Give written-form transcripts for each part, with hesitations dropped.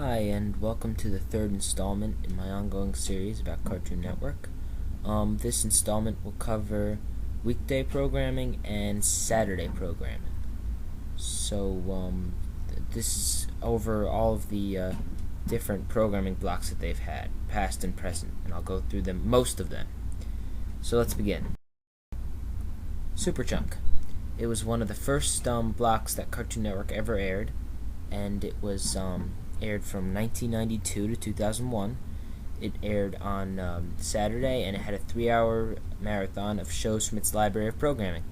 Hi, and welcome to the third installment in my ongoing series about Cartoon Network. This installment will cover weekday programming and Saturday programming. This is over all of the different programming blocks that they've had, past and present, and I'll go through them, most of them. So let's begin. Super Chunk. It was one of the first blocks that Cartoon Network ever aired, and it was aired from 1992 to 2001. It aired on Saturday, and it had a 3-hour marathon of shows from its library of programming,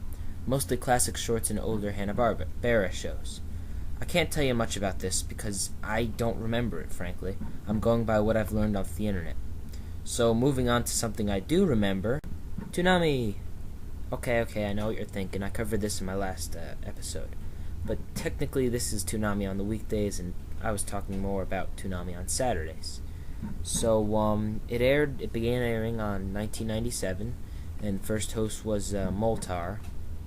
mostly classic shorts and older Hanna-Barbera shows. I can't tell you much about this because I don't remember it, frankly. I'm going by what I've learned off the internet. So moving on to something I do remember, Toonami! Okay, I know what you're thinking. I covered this in my last episode. But technically this is Toonami on the weekdays, and I was talking more about Toonami on Saturdays. So it began airing on 1997, and first host was Moltar.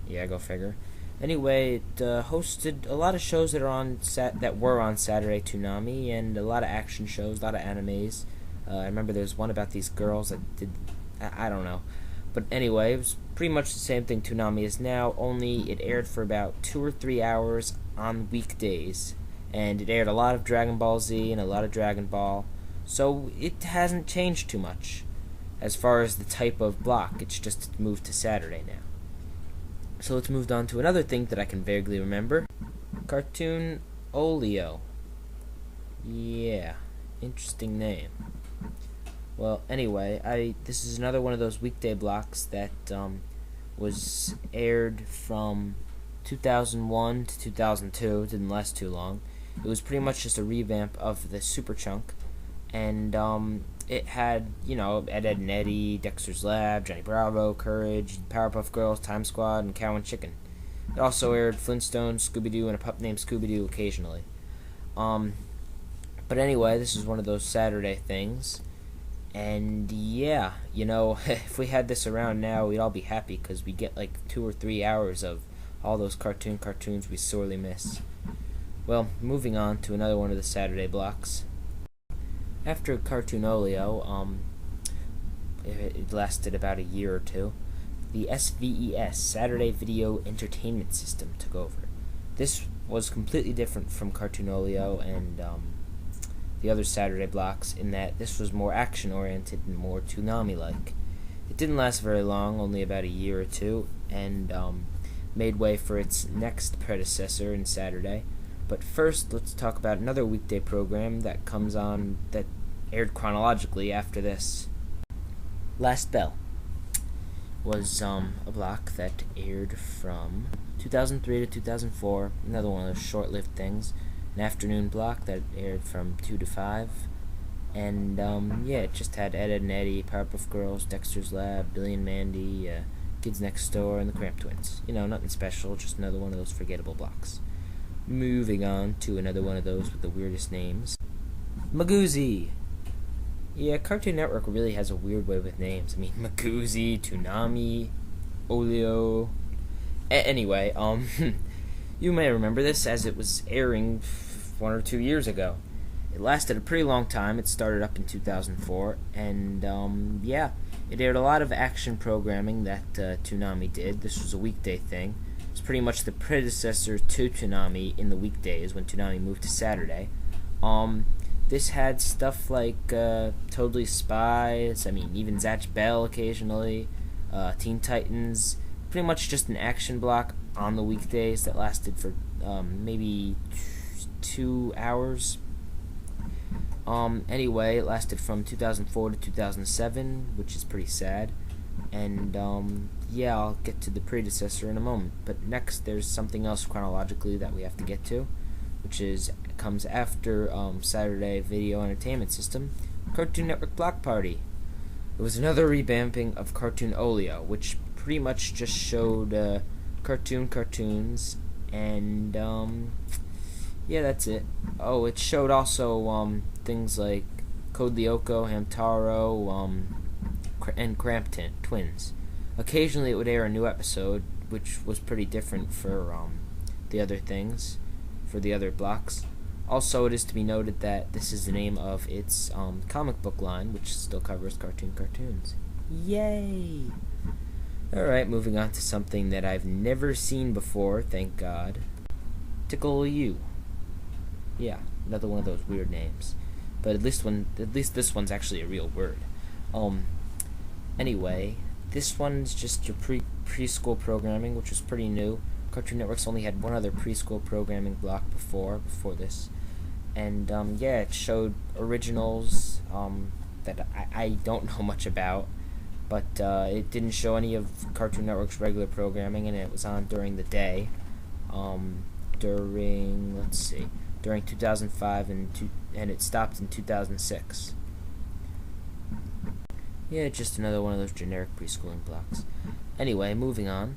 Yeah, go figure. Anyway, it hosted a lot of shows that were on Saturday Toonami, and a lot of action shows, a lot of animes. I remember there was one about these girls that did, I don't know. But anyway, it was pretty much the same thing Toonami is now, only it aired for about 2 or 3 hours on weekdays. And it aired a lot of Dragon Ball Z and a lot of Dragon Ball. So it hasn't changed too much as far as the type of block. It's just moved to Saturday now. So let's move on to another thing that I can vaguely remember. Cartoon Olio. Yeah, interesting name. Well, anyway, this is another one of those weekday blocks that was aired from 2001 to 2002. It didn't last too long. It was pretty much just a revamp of the Super Chunk, and it had, Ed, Edd and Eddy, Dexter's Lab, Johnny Bravo, Courage, Powerpuff Girls, Time Squad, and Cow and Chicken. It also aired Flintstones, Scooby-Doo, and a pup named Scooby-Doo occasionally. But anyway, this is one of those Saturday things. And yeah, if we had this around now, we'd all be happy because we get like 2 or 3 hours of all those cartoons we sorely miss. Well, moving on to another one of the Saturday blocks. After Cartoon Olio, it lasted about a year or two, the SVES, Saturday Video Entertainment System, took over. This was completely different from Cartoon Olio and the other Saturday blocks in that this was more action-oriented and more Toonami-like. It didn't last very long, only about a year or two, and made way for its next predecessor in Saturday. But first, let's talk about another weekday program that comes on, that aired chronologically after this. Last Bell was a block that aired from 2003 to 2004, another one of those short-lived things. An afternoon block that aired from 2 to 5. And, it just had Ed, Edd and Eddy, Powerpuff Girls, Dexter's Lab, Billy and Mandy, Kids Next Door, and the Cramp Twins. Nothing special, just another one of those forgettable blocks. Moving on to another one of those with the weirdest names. Magoozy! Yeah, Cartoon Network really has a weird way with names. I mean, Magoozy, Toonami, Olio. Anyway, you may remember this as it was airing 1 or 2 years ago. It lasted a pretty long time. It started up in 2004, and it aired a lot of action programming that Toonami did. This was a weekday thing. It's pretty much the predecessor to Toonami in the weekdays when Toonami moved to Saturday. This had stuff like Totally Spies, even Zatch Bell occasionally, Teen Titans, pretty much just an action block on the weekdays that lasted for maybe 2 hours. Anyway, it lasted from 2004 to 2007, which is pretty sad. And I'll get to the predecessor in a moment. But next, there's something else chronologically that we have to get to, which comes after Saturday Video Entertainment System, Cartoon Network Block Party. It was another revamping of Cartoon Olio, which pretty much just showed cartoons, and that's it. Oh, it showed also things like Code Lyoko, Hamtaro, and Cramp Twins. Occasionally it would air a new episode, which was pretty different for the other things, for the other blocks. Also, it is to be noted that this is the name of its comic book line, which still covers cartoons. Yay! Alright, moving on to something that I've never seen before, thank God. Tickle You. Yeah, another one of those weird names. But at least this one's actually a real word. Anyway, this one's just your preschool programming, which was pretty new. Cartoon Network's only had one other preschool programming block before this. And yeah, it showed originals that I don't know much about, but it didn't show any of Cartoon Network's regular programming, and it was on during the day, during 2005 and it stopped in 2006. Yeah, just another one of those generic preschooling blocks. Anyway, moving on.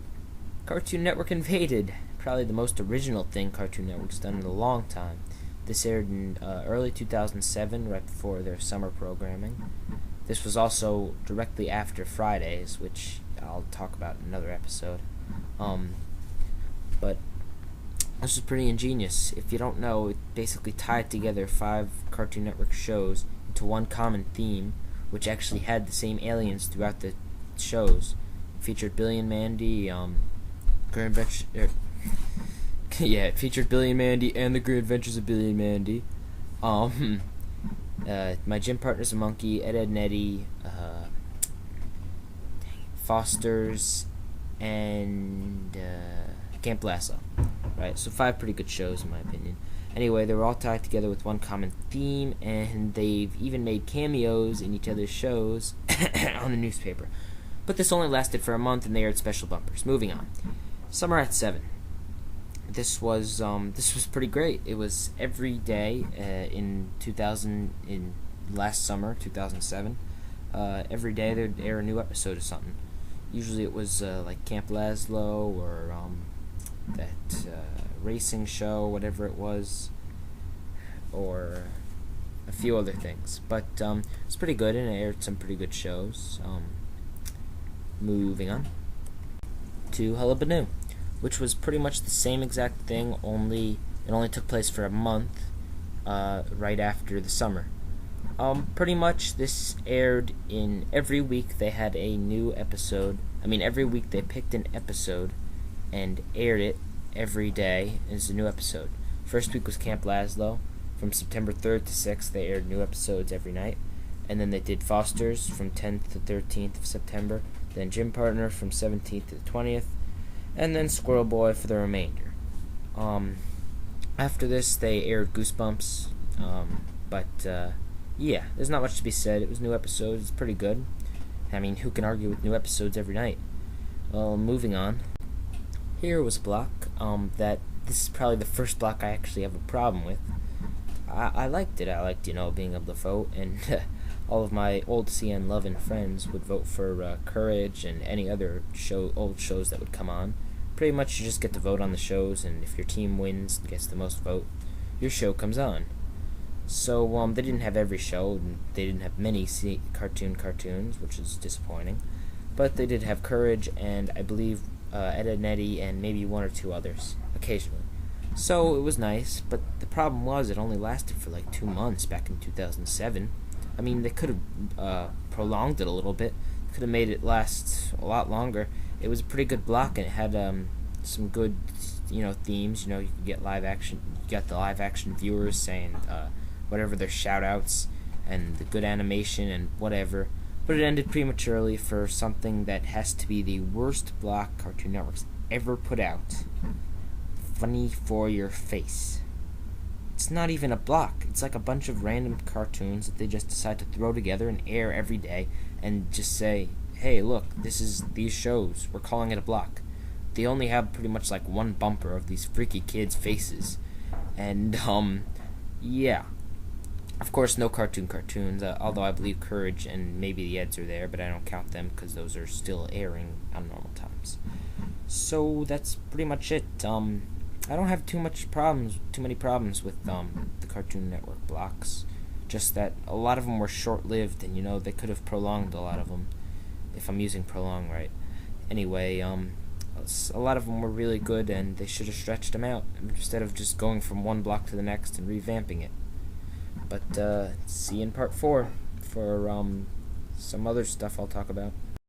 Cartoon Network Invaded, probably the most original thing Cartoon Network's done in a long time. This aired in early 2007, right before their summer programming. This was also directly after Fridays, which I'll talk about in another episode. But this is pretty ingenious. If you don't know, it basically tied together 5 Cartoon Network shows into one common theme, which actually had the same aliens throughout the shows. It featured Billy and Mandy, yeah, it featured Billy and Mandy and the Great Adventures of Billy and Mandy. My gym partner's a monkey, Ed, Edd n Eddy, Foster's, and Camp Lasso. Right, so 5 pretty good shows in my opinion. Anyway, they were all tied together with one common theme, and they've even made cameos in each other's shows on the newspaper. But this only lasted for a month, and they aired special bumpers. Moving on. Summer at 7. This was pretty great. It was every day in last summer, 2007. Every day they'd air a new episode of something. Usually it was like Camp Laszlo or that racing show, whatever it was, or a few other things. But it's pretty good, and it aired some pretty good shows. Moving on to Hullabaloo, which was pretty much the same exact thing, only it only took place for a month, right after the summer. Pretty much this aired in every week. They had a new episode. Every week they picked an episode and aired it every day as a new episode. First week was Camp Laszlo. From September 3rd to 6th, they aired new episodes every night. And then they did Foster's from 10th to 13th of September. Then Gym Partner from 17th to 20th. And then Squirrel Boy for the remainder. After this, they aired Goosebumps. Yeah, there's not much to be said. It was new episodes. It's pretty good. Who can argue with new episodes every night? Well, moving on. Here was a block that this is probably the first block I actually have a problem with. I liked it. I liked, being able to vote, and all of my old CN loving friends would vote for Courage and any other old shows that would come on. Pretty much you just get to vote on the shows, and if your team wins and gets the most vote, your show comes on. So they didn't have every show, and they didn't have many cartoons, which is disappointing. But they did have Courage, and I believe Ed, Edd n Eddy, and maybe 1 or 2 others, occasionally. So it was nice, but the problem was it only lasted for like 2 months back in 2007. They could have prolonged it a little bit, could have made it last a lot longer. It was a pretty good block, and it had some good, themes. You could get live action. You got the live action viewers saying whatever their shout outs, and the good animation and whatever. But it ended prematurely for something that has to be the worst block Cartoon Network's ever put out. Funny for Your Face. It's not even a block. It's like a bunch of random cartoons that they just decide to throw together and air every day and just say, hey, look, these shows. We're calling it a block. They only have pretty much like one bumper of these freaky kids' faces. And, yeah. Of course, no cartoons, although I believe Courage and maybe the Eds are there, but I don't count them because those are still airing on normal times. So that's pretty much it. I don't have too many problems with the Cartoon Network blocks. Just that a lot of them were short-lived, and they could have prolonged a lot of them, if I'm using prolong right. Anyway, a lot of them were really good, and they should have stretched them out instead of just going from one block to the next and revamping it. But see you in part 4 for some other stuff I'll talk about.